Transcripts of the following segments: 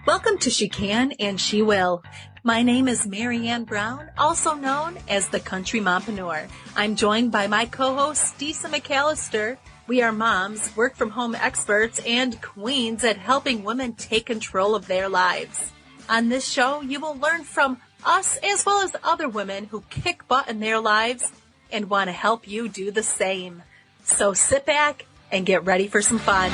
Welcome to She Can and She Will. My name is Mary Ann Brown, also known as the Country Mompreneur. I'm joined by my co-host, Disa McAllister. We are moms, work-from-home experts, and queens at helping women take control of their lives. On this show, you will learn from us as well as other women who kick butt in their lives and want to help you do the same. So sit back and get ready for some fun.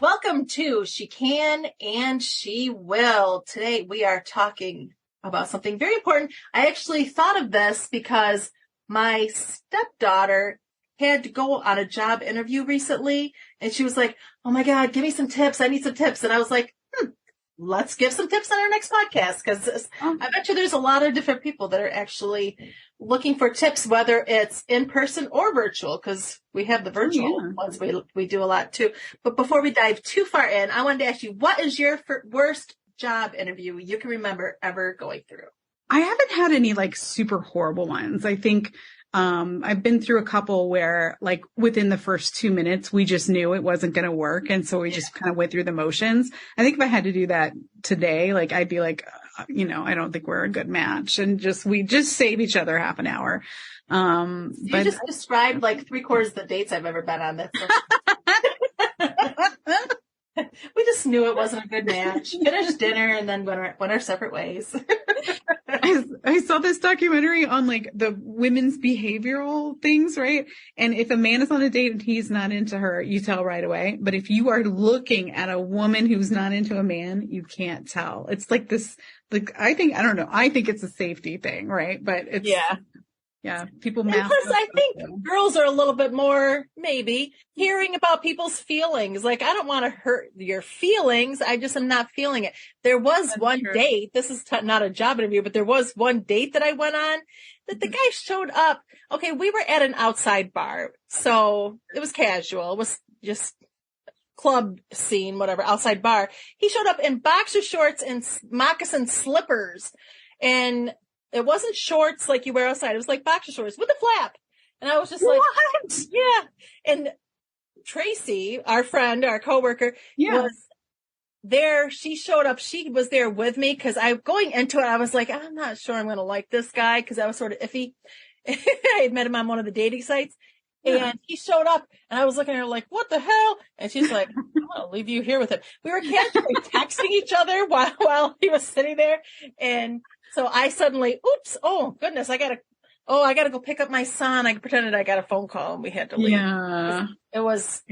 Welcome to She Can and She Will. Today we are talking about something very important. I actually thought of this because my stepdaughter had to go on a job interview recently, and she was like, "Oh my God, give me some tips. I need some tips." And I was like, let's give some tips on our next podcast, because I bet you there's a lot of different people that are actually looking for tips, whether it's in person or virtual, because we have the virtual ones we do a lot too. But before we dive too far in, I wanted to ask you, what is your worst job interview you can remember ever going through? I haven't had any like super horrible ones. I think I've been through a couple where like within the first 2 minutes, we just knew it wasn't going to work. And so we just kind of went through the motions. I think if I had to do that today, like I'd be like, I don't think we're a good match, and we just save each other half an hour. So you just described like 3/4 of the dates I've ever been on. We just knew it wasn't a good match. Finished dinner and then went our separate ways. I saw this documentary on like the women's behavioral things, right? And if a man is on a date and he's not into her, you tell right away. But if you are looking at a woman who's not into a man, you can't tell. It's like this, like, I think it's a safety thing, right? But it's, people mask. Plus, I think girls are a little bit more, maybe, hearing about people's feelings. Like, I don't want to hurt your feelings. I just am not feeling it. There was one date. This is not a job interview, but there was one date that I went on that the guy showed up. Okay, we were at an outside bar, so it was casual. It was just club scene, whatever, outside bar. He showed up in boxer shorts and moccasin slippers, and it wasn't shorts like you wear outside. It was like boxer shorts with a flap. And I was just like, what? Yeah. And Tracy, our friend, our coworker, was there. She showed up. She was there with me because going into it, I was like, I'm not sure I'm going to like this guy, because I was sort of iffy. I had met him on one of the dating sites. And he showed up, and I was looking at her like, what the hell? And she's like, I'm going to leave you here with him. We were casually texting each other while he was sitting there. And so I suddenly, oh goodness, I gotta go pick up my son. I pretended I got a phone call and we had to leave. Yeah. I was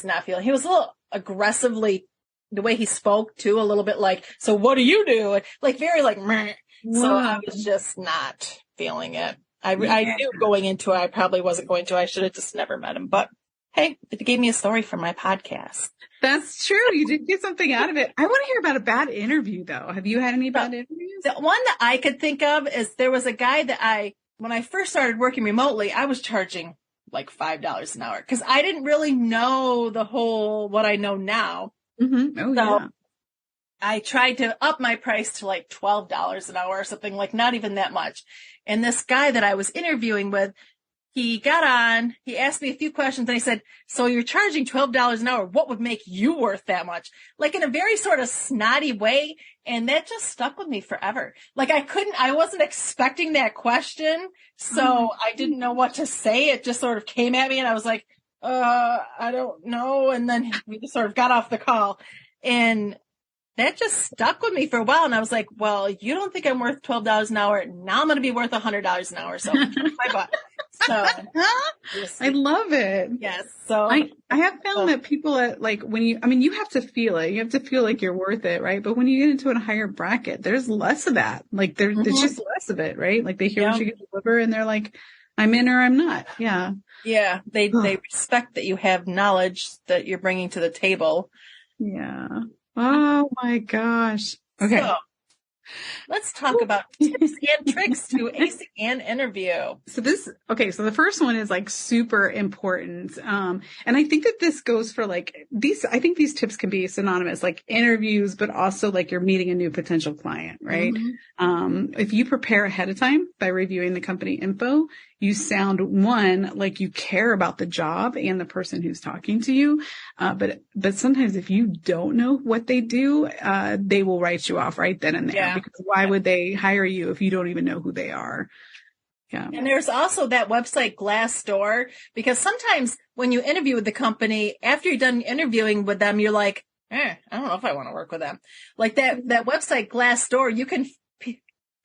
not feeling, he was a little aggressively, the way he spoke too, a little bit like, so what do you do? Like very like, meh. So I was just not feeling it. I knew going into it, I probably wasn't going to. I should have just never met him. But hey, it gave me a story for my podcast. That's true. You did get something out of it. I want to hear about a bad interview, though. Have you had any bad interviews? The one that I could think of is there was a guy that when I first started working remotely, I was charging like $5 an hour because I didn't really know what I know now. Mm-hmm. So I tried to up my price to like $12 an hour or something, like not even that much. And this guy that I was interviewing with, he got on, he asked me a few questions, and he said, so you're charging $12 an hour. What would make you worth that much? Like in a very sort of snotty way. And that just stuck with me forever. Like I wasn't expecting that question. So I didn't know what to say. It just sort of came at me and I was like, I don't know. And then we just sort of got off the call, and that just stuck with me for a while. And I was like, well, you don't think I'm worth $12 an hour. Now I'm going to be worth $100 an hour. So my butt. So I love it. Yes. So I have found that people like you have to feel it. You have to feel like you're worth it. Right. But when you get into a higher bracket, there's less of that. Like there's just less of it. Right. Like they hear what you can deliver and they're like, I'm in or I'm not. Yeah. Yeah. They respect that you have knowledge that you're bringing to the table. Yeah. Oh my gosh. Okay. So, let's talk about tips and tricks to acing an interview. So the first one is like super important. And I think that this goes for like I think these tips can be synonymous, like interviews, but also like you're meeting a new potential client, right? Mm-hmm. If you prepare ahead of time by reviewing the company info, you sound one, like you care about the job and the person who's talking to you. But sometimes if you don't know what they do, they will write you off right then and there, Yeah. because why would they hire you if you don't even know who they are? Yeah. And there's also that website Glassdoor, because sometimes when you interview with the company, after you're done interviewing with them, you're like, I don't know if I want to work with them. Like that website Glassdoor, you can,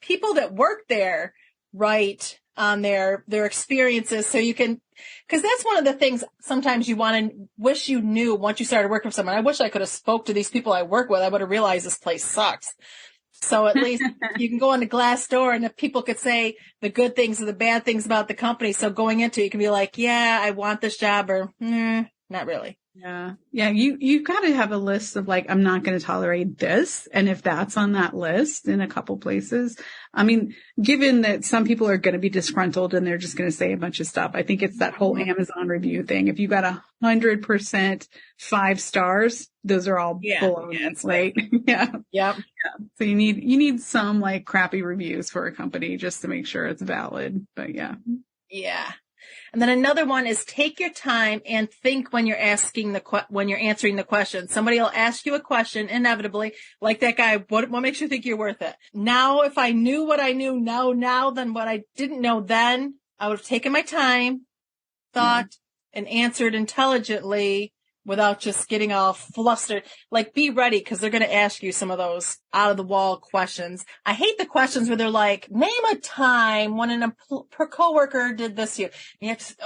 people that work there write on their experiences. So you can, because that's one of the things sometimes you want to wish you knew once you started working with someone. I wish I could have spoke to these people I work with. I would have realized this place sucks. So at least you can go on the Glassdoor, and if people could say the good things or the bad things about the company. So going into it, you can be like, yeah, I want this job, or not really. Yeah. Yeah. You got to have a list of like, I'm not going to tolerate this. And if that's on that list in a couple places, I mean, given that some people are going to be disgruntled and they're just going to say a bunch of stuff, I think it's that whole Amazon review thing. If you got 100% 5 stars, those are all baloney, right? Yeah. Yep. So you need some like crappy reviews for a company just to make sure it's valid. But yeah. Yeah. And then another one is take your time and think when you're when you're answering the question. Somebody will ask you a question inevitably, like that guy. What makes you think you're worth it? Now, if I knew what I knew now than what I didn't know then, I would have taken my time, thought, and answered intelligently without just getting all flustered. Like, be ready, because they're going to ask you some of those out of the wall questions. I hate the questions where they're like, name a time when a coworker did this to you. And you have to,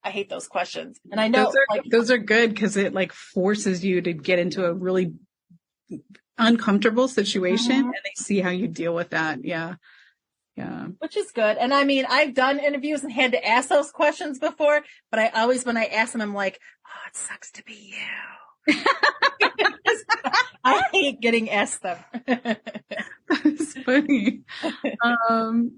I hate those questions. And I know those are good, because it like forces you to get into a really uncomfortable situation, and they see how you deal with that. Yeah. Yeah. Which is good. And I mean, I've done interviews and had to ask those questions before, but I always, when I ask them, I'm like, oh, it sucks to be you. I hate getting asked them. That's funny.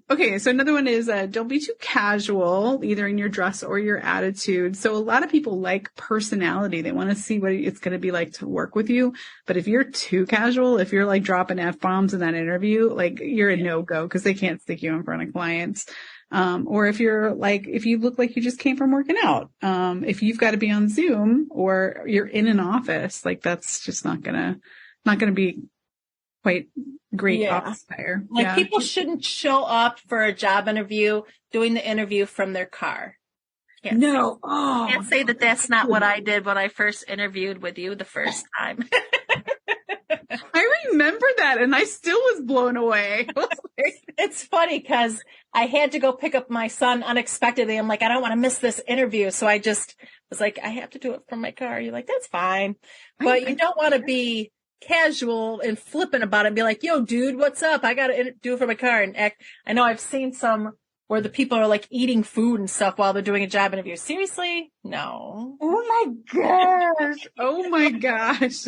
Okay. So another one is, don't be too casual, either in your dress or your attitude. So a lot of people like personality. They want to see what it's going to be like to work with you. But if you're too casual, if you're like dropping F-bombs in that interview, like you're a no-go, because they can't stick you in front of clients. Or if you look like you just came from working out, if you've got to be on Zoom or you're in an office, like that's just not gonna be quite great office attire. Like people shouldn't show up for a job interview doing the interview from their car. Can't say that that's not what I did when I first interviewed with you the first time. I remember that, and I still was blown away. It's funny because I had to go pick up my son unexpectedly. I'm like, I don't want to miss this interview. So I just was like, I have to do it from my car. You're like, that's fine. But you don't want to be casual and flippant about it and be like, yo, dude, what's up? I got to do it from my car and act. I know I've seen some where the people are like eating food and stuff while they're doing a job interview. Seriously? No. Oh my gosh. Oh my gosh.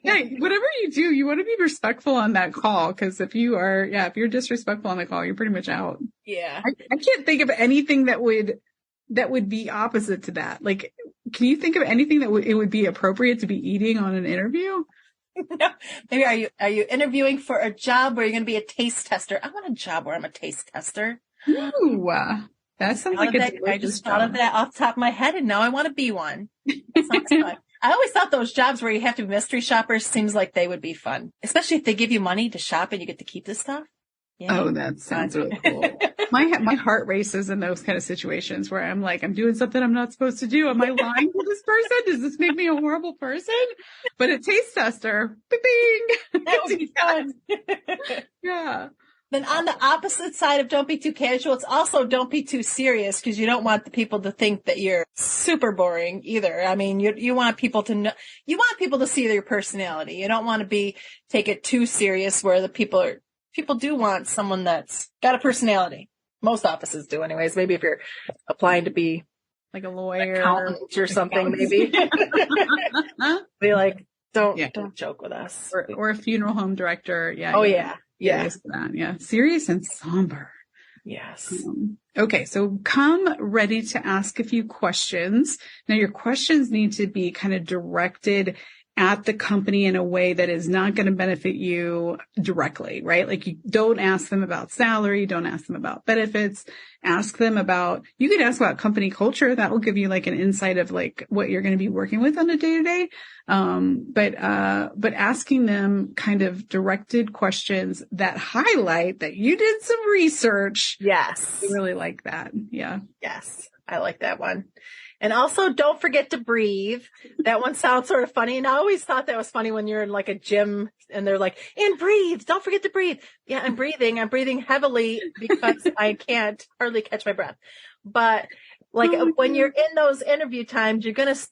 Yeah, whatever you do, you want to be respectful on that call, because if you're disrespectful on the call, you're pretty much out. Yeah. I can't think of anything that would be opposite to that. Like, can you think of anything that it would be appropriate to be eating on an interview? No. Maybe are you interviewing for a job where you're going to be a taste tester? I want a job where I'm a taste tester. Ooh, that sounds like I just thought of that off the top of my head, and now I want to be one. That sounds fun. I always thought those jobs where you have to be mystery shoppers seems like they would be fun, especially if they give you money to shop and you get to keep this stuff. Yeah. Oh, that sounds really cool. My heart races in those kind of situations where I'm like, I'm doing something I'm not supposed to do. Am I lying to this person? Does this make me a horrible person? But a taste tester, bing, that would be fun. Yeah. Then on the opposite side of don't be too casual, it's also don't be too serious, because you don't want the people to think that you're super boring either. I mean, you want people to know, you want people to see your personality. You don't want to take it too serious where the people do want someone that's got a personality. Most offices do anyways. Maybe if you're applying to be like a lawyer accountant or something, maybe be like, don't joke with us. Or a funeral home director. Yeah. Oh yeah. Yeah. Yeah. Serious and somber. Yes. Okay, so come ready to ask a few questions. Now, your questions need to be kind of directed at the company in a way that is not going to benefit you directly, right? Like you don't ask them about salary, don't ask them about benefits, ask them about, you could ask about company culture. That will give you like an insight of like what you're going to be working with on a day to day. But asking them kind of directed questions that highlight that you did some research. Yes. I really like that. Yeah. Yes. I like that one. And also don't forget to breathe. That one sounds sort of funny. And I always thought that was funny when you're in like a gym and they're like, and breathe. Don't forget to breathe. Yeah, I'm breathing. I'm breathing heavily because I can't hardly catch my breath. But like when you're in those interview times,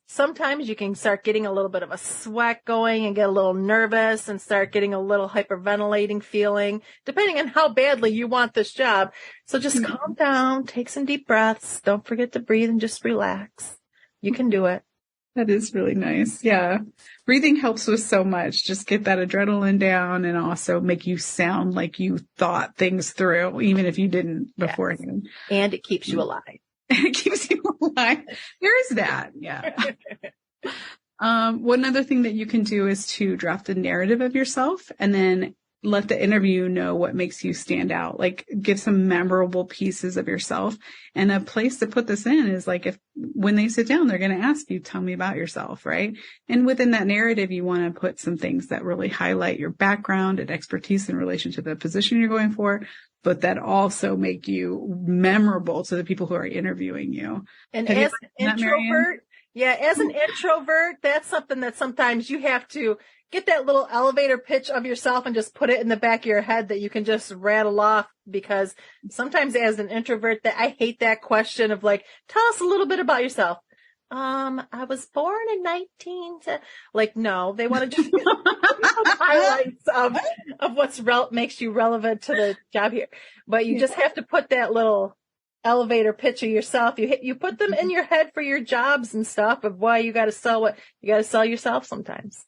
sometimes you can start getting a little bit of a sweat going and get a little nervous and start getting a little hyperventilating feeling, depending on how badly you want this job. So just calm down, take some deep breaths. Don't forget to breathe and just relax. You can do it. That is really nice. Yeah. Breathing helps with so much. Just get that adrenaline down and also make you sound like you thought things through, even if you didn't beforehand. Yes. And it keeps you alive. It keeps you alive. There is that. Yeah. One other thing that you can do is to draft a narrative of yourself and then let the interview know what makes you stand out. Like give some memorable pieces of yourself. And a place to put this in is like when they sit down, they're going to ask you, tell me about yourself, right? And within that narrative, you want to put some things that really highlight your background and expertise in relation to the position you're going for, but that also make you memorable to the people who are interviewing you. And as an introvert, as an introvert, that's something that sometimes you have to get that little elevator pitch of yourself and just put it in the back of your head that you can just rattle off, because sometimes as an introvert that I hate that question of like, tell us a little bit about yourself. I was born in 19 like, no, they want to just highlights of what's makes you relevant to the job here. But you just have to put that little elevator pitch of yourself. You put them in your head for your jobs and stuff of why you got to sell yourself sometimes.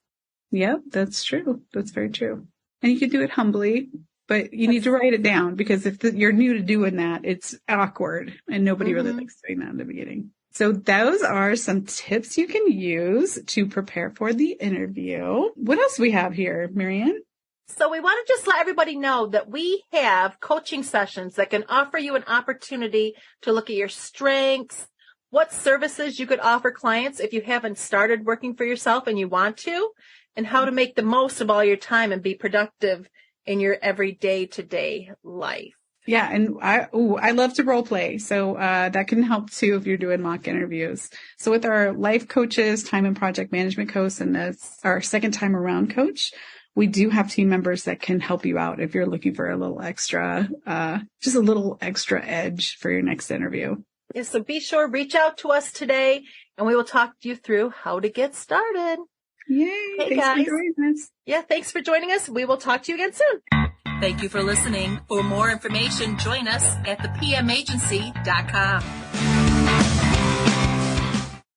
Yep, that's true. That's very true. And you can do it humbly, but you need to write it down because if you're new to doing that, it's awkward and nobody really likes doing that in the beginning. So those are some tips you can use to prepare for the interview. What else do we have here, Mary Ann? So we want to just let everybody know that we have coaching sessions that can offer you an opportunity to look at your strengths, what services you could offer clients if you haven't started working for yourself and you want to, and how to make the most of all your time and be productive in your everyday to-day life. Yeah. And I love to role play. So, that can help too if you're doing mock interviews. So with our life coaches, time and project management coach, and that's our second time around coach, we do have team members that can help you out if you're looking for a little extra, just a little extra edge for your next interview. Yeah, so be sure, reach out to us today and we will talk you through how to get started. Yay. Hey, thanks guys. for joining us. Yeah, thanks for joining us. We will talk to you again soon. Thank you for listening. For more information, join us at thepmagency.com.